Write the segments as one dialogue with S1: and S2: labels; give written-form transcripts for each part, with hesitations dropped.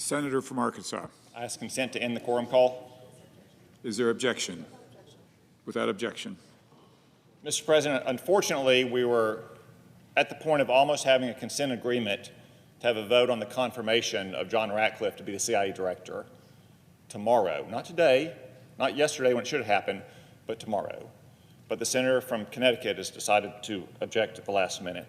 S1: The senator from Arkansas.
S2: I ask consent to end the quorum call.
S1: Is there objection? Without objection.
S2: Mr. President, unfortunately, we were at the point of almost having a consent agreement to have a vote on the confirmation of John Ratcliffe to be the CIA director tomorrow. Not today, not yesterday when it should have happened, but tomorrow. But the senator from Connecticut has decided to object at the last minute.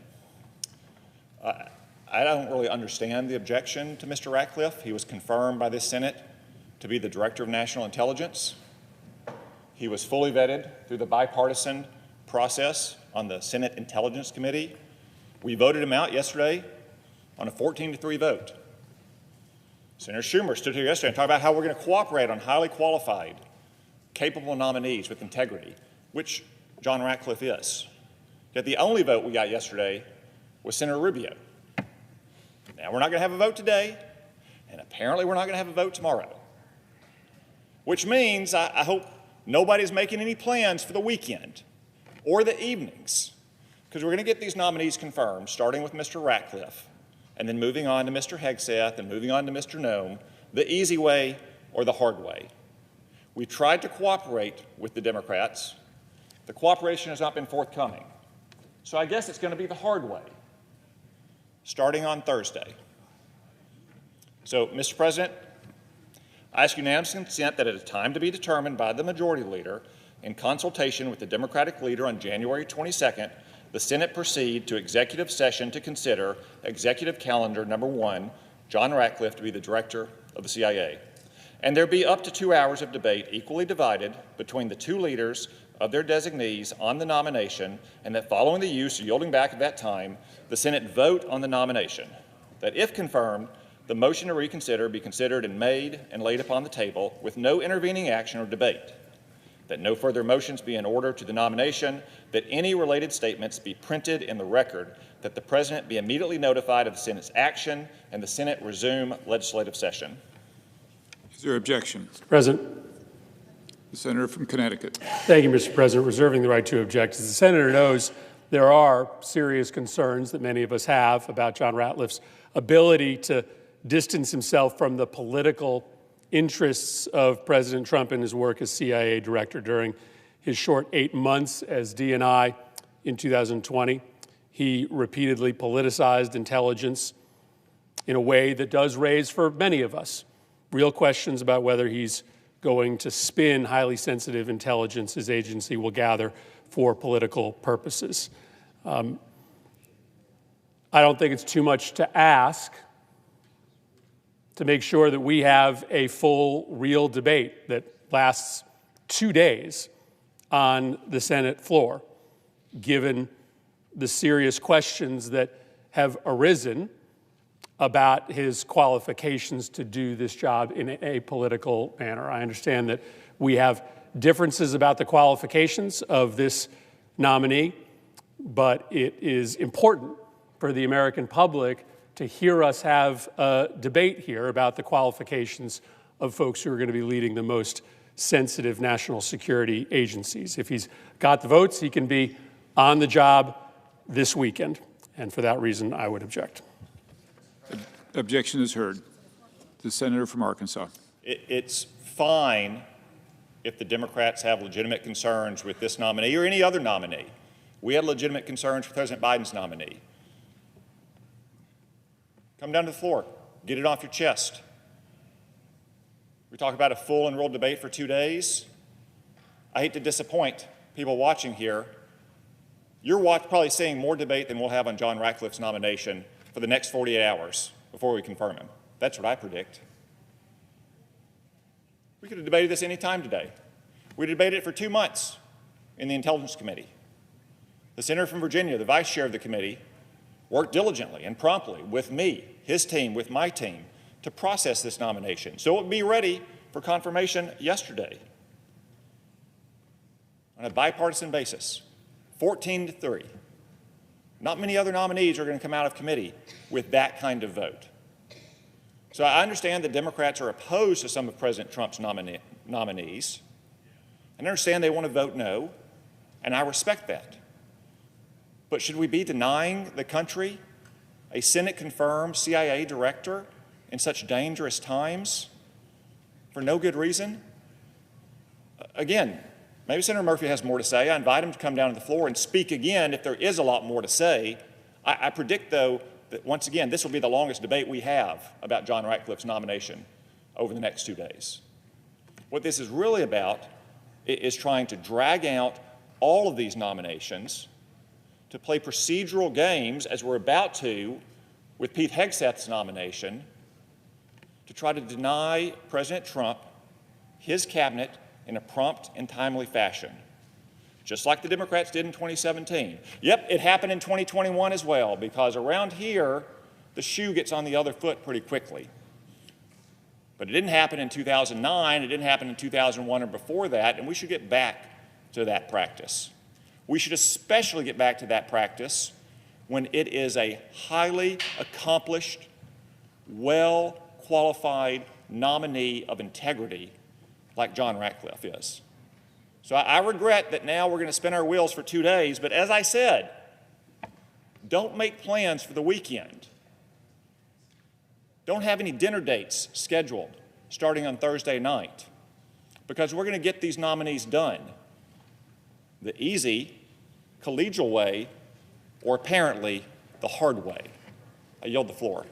S2: I don't really understand the objection to Mr. Ratcliffe. He was confirmed by this Senate to be the Director of National Intelligence. He was fully vetted through the bipartisan process on the Senate Intelligence Committee. We voted him out yesterday on a 14-3 vote. Senator Schumer stood here yesterday and talked about how we're going to cooperate on highly qualified, capable nominees with integrity, which John Ratcliffe is. Yet the only vote we got yesterday was Senator Rubio. Now, we're not going to have a vote today, and apparently we're not going to have a vote tomorrow, which means I hope nobody's making any plans for the weekend or the evenings, because we're going to get these nominees confirmed, starting with Mr. Ratcliffe, and then moving on to Mr. Hegseth and moving on to Mr. Nome, the easy way or the hard way. We tried to cooperate with the Democrats. The cooperation has not been forthcoming. So I guess it's going to be the hard way, starting on Thursday. So, Mr. President, I ask unanimous consent that at a time to be determined by the Majority Leader, in consultation with the Democratic leader on January 22nd, the Senate proceed to executive session to consider Executive Calendar Number 1, John Ratcliffe to be the Director of the CIA. And there be up to 2 hours of debate equally divided between the two leaders of their designees on the nomination, and that following the use or yielding back of that time, the Senate vote on the nomination. That if confirmed, the motion to reconsider be considered and made and laid upon the table with no intervening action or debate. That no further motions be in order to the nomination, that any related statements be printed in the record, that the President be immediately notified of the Senate's action, and the Senate resume legislative session.
S1: Is there objection?
S3: Mr. President.
S1: The senator from Connecticut.
S3: Thank you, Mr. President. Reserving the right to object. As the senator knows, there are serious concerns that many of us have about John Ratcliffe's ability to distance himself from the political interests of President Trump in his work as CIA director during his short 8 months as DNI in 2020. He repeatedly politicized intelligence in a way that does raise, for many of us, real questions about whether he's going to spin highly sensitive intelligence his agency will gather for political purposes. I don't think it's too much to ask to make sure that we have a full, real debate that lasts 2 days on the Senate floor, given the serious questions that have arisen about his qualifications to do this job in a apolitical manner. I understand that we have differences about the qualifications of this nominee, but it is important for the American public to hear us have a debate here about the qualifications of folks who are going to be leading the most sensitive national security agencies. If he's got the votes, he can be on the job this weekend. And for that reason, I would object.
S1: Objection is heard. The senator from Arkansas.
S2: It's fine if the Democrats have legitimate concerns with this nominee or any other nominee. We had legitimate concerns with President Biden's nominee. Come down to the floor. Get it off your chest. We talk about a full and real debate for 2 days. I hate to disappoint people watching here. You're probably seeing more debate than we'll have on John Ratcliffe's nomination for the next 48 hours before we confirm him. That's what I predict. We could have debated this any time today. We debated it for 2 months in the Intelligence Committee. The senator from Virginia, the vice chair of the committee, worked diligently and promptly with me, his team, with my team, to process this nomination so it would be ready for confirmation yesterday on a bipartisan basis, 14-3. Not many other nominees are going to come out of committee with that kind of vote. So I understand that Democrats are opposed to some of President Trump's nominees. I understand they want to vote no, and I respect that. But should we be denying the country a Senate-confirmed CIA director in such dangerous times for no good reason? Again, maybe Senator Murphy has more to say. I invite him to come down to the floor and speak again if there is a lot more to say. I predict, though, that once again, this will be the longest debate we have about John Ratcliffe's nomination over the next 2 days. What this is really about is trying to drag out all of these nominations to play procedural games, as we're about to with Pete Hegseth's nomination, to try to deny President Trump his cabinet in a prompt and timely fashion, just like the Democrats did in 2017. Yep, it happened in 2021 as well, because around here, the shoe gets on the other foot pretty quickly. But it didn't happen in 2009, it didn't happen in 2001 or before that, and we should get back to that practice. We should especially get back to that practice when it is a highly accomplished, well-qualified nominee of integrity like John Ratcliffe is. So I regret that now we're going to spin our wheels for 2 days, but as I said, don't make plans for the weekend. Don't have any dinner dates scheduled starting on Thursday night, because we're going to get these nominees done the easy, collegial way, or apparently the hard way. I yield the floor.